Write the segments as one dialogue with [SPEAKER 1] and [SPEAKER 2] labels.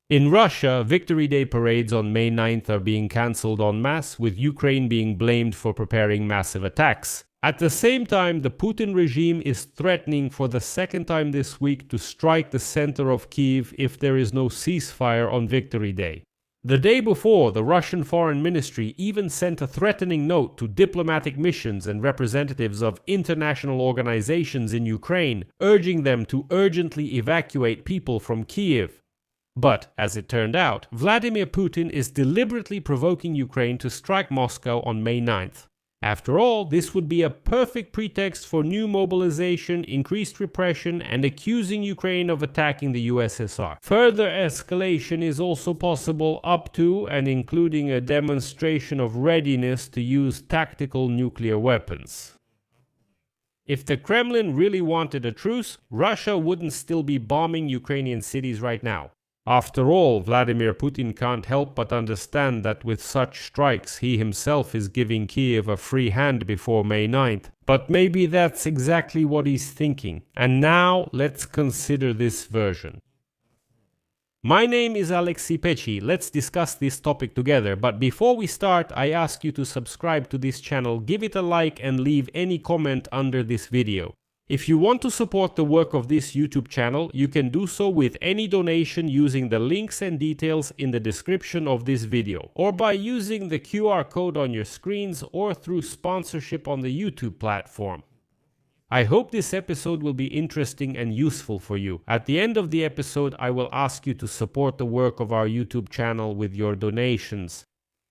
[SPEAKER 1] In Russia, Victory Day parades on May 9th are being cancelled en masse, with Ukraine being blamed for preparing massive attacks. At the same time, the Putin regime is threatening for the second time this week to strike the center of Kyiv if there is no ceasefire on Victory Day. The day before, the Russian Foreign Ministry even sent a threatening note to diplomatic missions and representatives of international organizations in Ukraine, urging them to urgently evacuate people from Kyiv. But, as it turned out, Vladimir Putin is deliberately provoking Ukraine to strike Moscow on May 9th. After all, this would be a perfect pretext for new mobilization, increased repression, and accusing Ukraine of attacking the USSR. Further escalation is also possible, up to and including a demonstration of readiness to use tactical nuclear weapons. If the Kremlin really wanted a truce, Russia wouldn't still be bombing Ukrainian cities right now. After all, Vladimir Putin can't help but understand that with such strikes he himself is giving Kyiv a free hand before May 9th. But maybe that's exactly what he's thinking. And now let's consider this version. My name is Alexei Pechi. Let's discuss this topic together. But before we start, I ask you to subscribe to this channel, give it a like and leave any comment under this video. If you want to support the work of this YouTube channel, you can do so with any donation using the links and details in the description of this video, or by using the QR code on your screens, or through sponsorship on the YouTube platform. I hope this episode will be interesting and useful for you. At the end of the episode, I will ask you to support the work of our YouTube channel with your donations.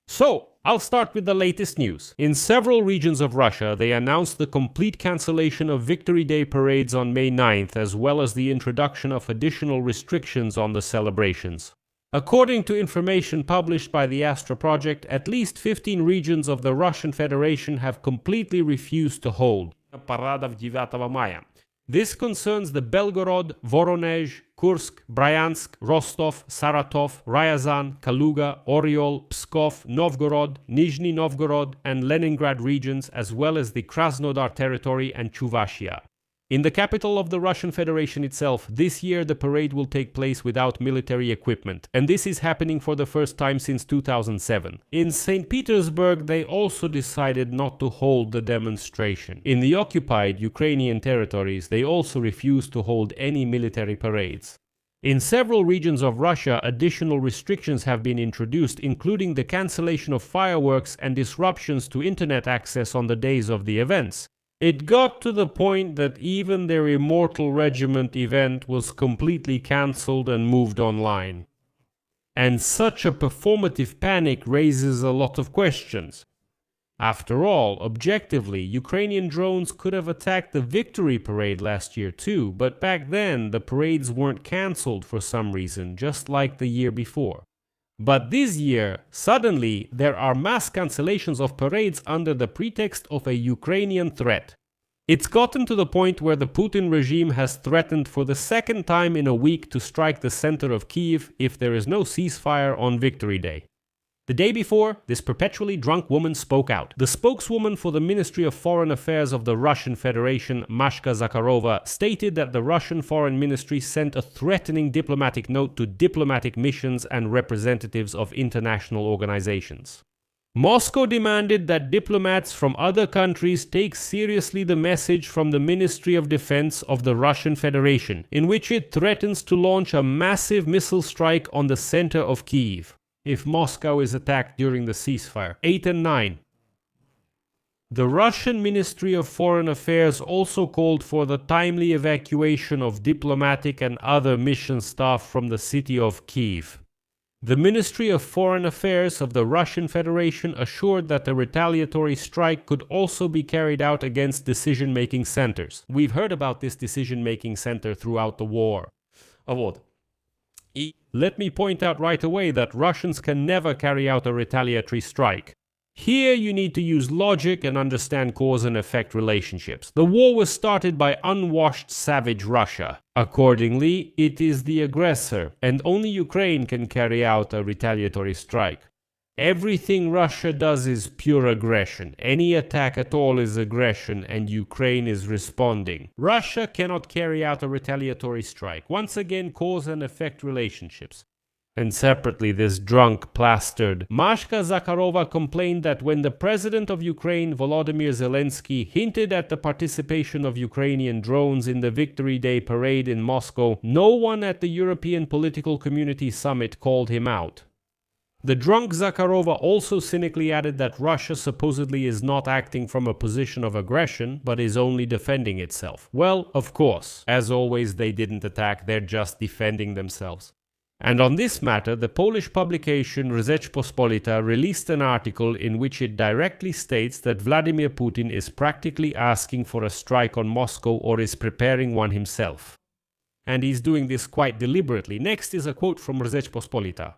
[SPEAKER 1] So, I'll start with the latest news. In several regions of Russia, they announced the complete cancellation of Victory Day parades on May 9th, as well as the introduction of additional restrictions on the celebrations. According to information published by the Astra Project, at least 15 regions of the Russian Federation have completely refused to hold Paradov 9 Maya. This concerns the Belgorod, Voronezh, Kursk, Bryansk, Rostov, Saratov, Ryazan, Kaluga, Oryol, Pskov, Novgorod, Nizhny Novgorod, and Leningrad regions, as well as the Krasnodar territory and Chuvashia. In the capital of the Russian Federation itself, this year the parade will take place without military equipment, and this is happening for the first time since 2007. In St. Petersburg, they also decided not to hold the demonstration. In the occupied Ukrainian territories, they also refused to hold any military parades. In several regions of Russia, additional restrictions have been introduced, including the cancellation of fireworks and disruptions to internet access on the days of the events. It got to the point that even their Immortal Regiment event was completely cancelled and moved online. And such a performative panic raises a lot of questions. After all, objectively, Ukrainian drones could have attacked the Victory Parade last year too, but back then the parades weren't cancelled for some reason, just like the year before. But this year, suddenly, there are mass cancellations of parades under the pretext of a Ukrainian threat. It's gotten to the point where the Putin regime has threatened for the second time in a week to strike the center of Kyiv if there is no ceasefire on Victory Day. The day before, this perpetually drunk woman spoke out. The spokeswoman for the Ministry of Foreign Affairs of the Russian Federation, Mashka Zakharova, stated that the Russian Foreign Ministry sent a threatening diplomatic note to diplomatic missions and representatives of international organizations. Moscow demanded that diplomats from other countries take seriously the message from the Ministry of Defense of the Russian Federation, in which it threatens to launch a massive missile strike on the center of Kyiv if Moscow is attacked during the ceasefire. 8 and 9. The Russian Ministry of Foreign Affairs also called for the timely evacuation of diplomatic and other mission staff from the city of Kyiv. The Ministry of Foreign Affairs of the Russian Federation assured that a retaliatory strike could also be carried out against decision-making centers. We've heard about this decision-making center throughout the war. Let me point out right away that Russians can never carry out a retaliatory strike. Here you need to use logic and understand cause and effect relationships. The war was started by unwashed savage Russia. Accordingly, it is the aggressor, and only Ukraine can carry out a retaliatory strike. Everything Russia does is pure aggression. Any attack at all is aggression, and Ukraine is responding. Russia cannot carry out a retaliatory strike. Once again, cause and effect relationships. And separately, this drunk, plastered Mashka Zakharova complained that when the president of Ukraine, Volodymyr Zelensky, hinted at the participation of Ukrainian drones in the Victory Day parade in Moscow, no one at the European Political Community Summit called him out. The drunk Zakharova also cynically added that Russia supposedly is not acting from a position of aggression, but is only defending itself. Well, of course, as always, they didn't attack, they're just defending themselves. And on this matter, the Polish publication Rzeczpospolita released an article in which it directly states that Vladimir Putin is practically asking for a strike on Moscow or is preparing one himself. And he's doing this quite deliberately. Next is a quote from Rzeczpospolita.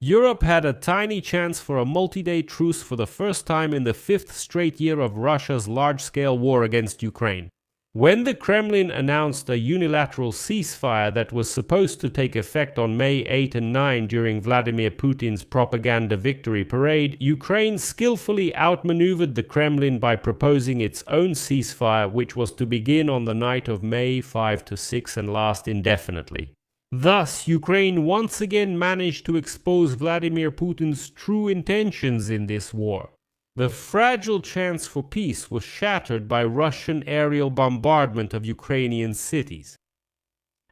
[SPEAKER 1] Europe had a tiny chance for a multi-day truce for the first time in the 5th straight year of Russia's large-scale war against Ukraine. When the Kremlin announced a unilateral ceasefire that was supposed to take effect on May 8 and 9 during Vladimir Putin's propaganda victory parade, Ukraine skillfully outmaneuvered the Kremlin by proposing its own ceasefire, which was to begin on the night of May 5 to 6 and last indefinitely. Thus, Ukraine once again managed to expose Vladimir Putin's true intentions in this war. The fragile chance for peace was shattered by Russian aerial bombardment of Ukrainian cities.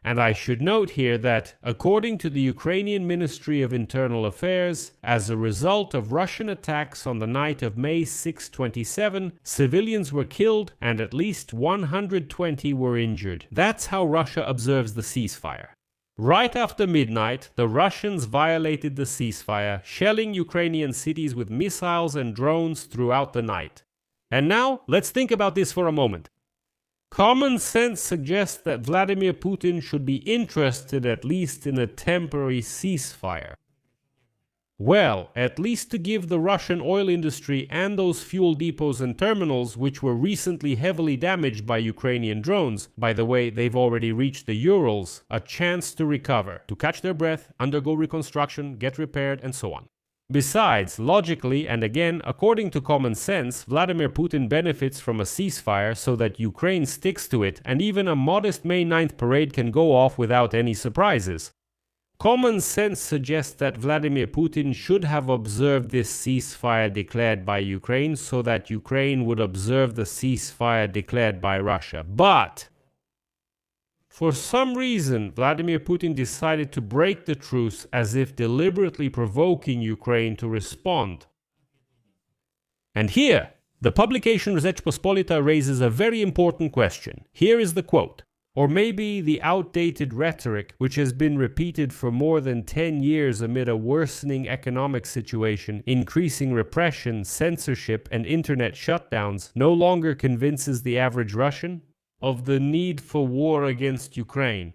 [SPEAKER 1] And I should note here that, according to the Ukrainian Ministry of Internal Affairs, as a result of Russian attacks on the night of May 6/27, civilians were killed and at least 120 were injured. That's how Russia observes the ceasefire. Right after midnight, the Russians violated the ceasefire, shelling Ukrainian cities with missiles and drones throughout the night. And now, let's think about this for a moment. Common sense suggests that Vladimir Putin should be interested at least in a temporary ceasefire. Well, at least to give the Russian oil industry and those fuel depots and terminals, which were recently heavily damaged by Ukrainian drones, by the way, they've already reached the Urals, a chance to recover, to catch their breath, undergo reconstruction, get repaired, and so on. Besides, logically, and again, according to common sense, Vladimir Putin benefits from a ceasefire so that Ukraine sticks to it, and even a modest May 9th parade can go off without any surprises. Common sense suggests that Vladimir Putin should have observed this ceasefire declared by Ukraine so that Ukraine would observe the ceasefire declared by Russia. But for some reason, Vladimir Putin decided to break the truce, as if deliberately provoking Ukraine to respond. And here, the publication Rzeczpospolita raises a very important question. Here is the quote. Or maybe the outdated rhetoric, which has been repeated for more than 10 years amid a worsening economic situation, increasing repression, censorship, and internet shutdowns, no longer convinces the average Russian of the need for war against Ukraine.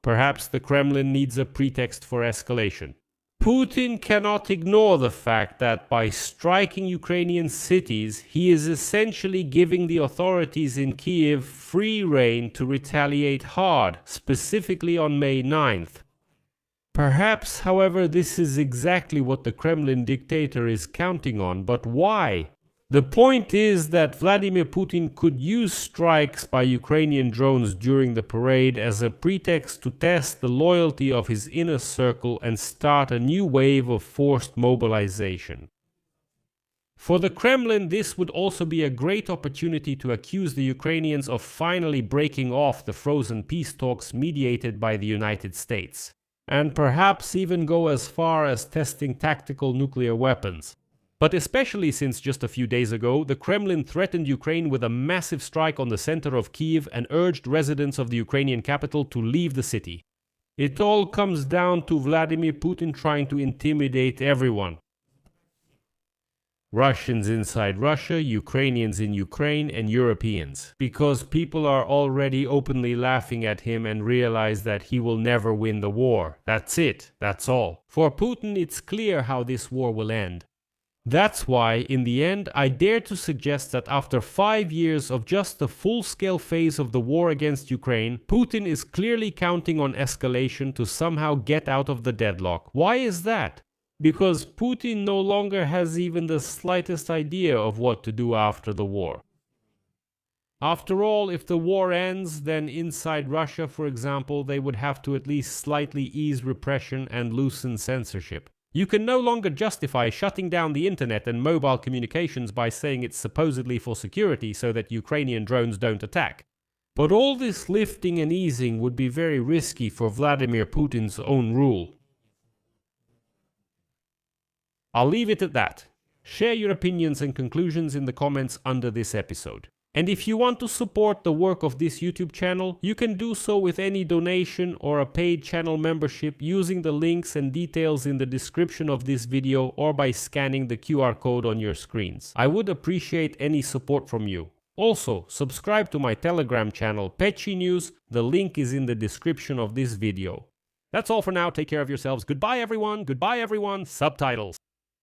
[SPEAKER 1] Perhaps the Kremlin needs a pretext for escalation. Putin cannot ignore the fact that by striking Ukrainian cities, he is essentially giving the authorities in Kyiv free rein to retaliate hard, specifically on May 9th. Perhaps, however, this is exactly what the Kremlin dictator is counting on, but why? The point is that Vladimir Putin could use strikes by Ukrainian drones during the parade as a pretext to test the loyalty of his inner circle and start a new wave of forced mobilization. For the Kremlin, this would also be a great opportunity to accuse the Ukrainians of finally breaking off the frozen peace talks mediated by the United States, and perhaps even go as far as testing tactical nuclear weapons. But especially since just a few days ago, the Kremlin threatened Ukraine with a massive strike on the center of Kyiv and urged residents of the Ukrainian capital to leave the city. It all comes down to Vladimir Putin trying to intimidate everyone. Russians inside Russia, Ukrainians in Ukraine, and Europeans. Because people are already openly laughing at him and realize that he will never win the war. That's it. That's all. For Putin, it's clear how this war will end. That's why, in the end, I dare to suggest that after 5 years of just the full-scale phase of the war against Ukraine, Putin is clearly counting on escalation to somehow get out of the deadlock. Why is that? Because Putin no longer has even the slightest idea of what to do after the war. After all, if the war ends, then inside Russia, for example, they would have to at least slightly ease repression and loosen censorship. You can no longer justify shutting down the internet and mobile communications by saying it's supposedly for security so that Ukrainian drones don't attack. But all this lifting and easing would be very risky for Vladimir Putin's own rule. I'll leave it at that. Share your opinions and conclusions in the comments under this episode. And if you want to support the work of this YouTube channel, you can do so with any donation or a paid channel membership using the links and details in the description of this video or by scanning the QR code on your screens. I would appreciate any support from you. Also, subscribe to my Telegram channel, Pechi News. The link is in the description of this video. That's all for now. Take care of yourselves. Goodbye, everyone. Goodbye, everyone. Subtitles.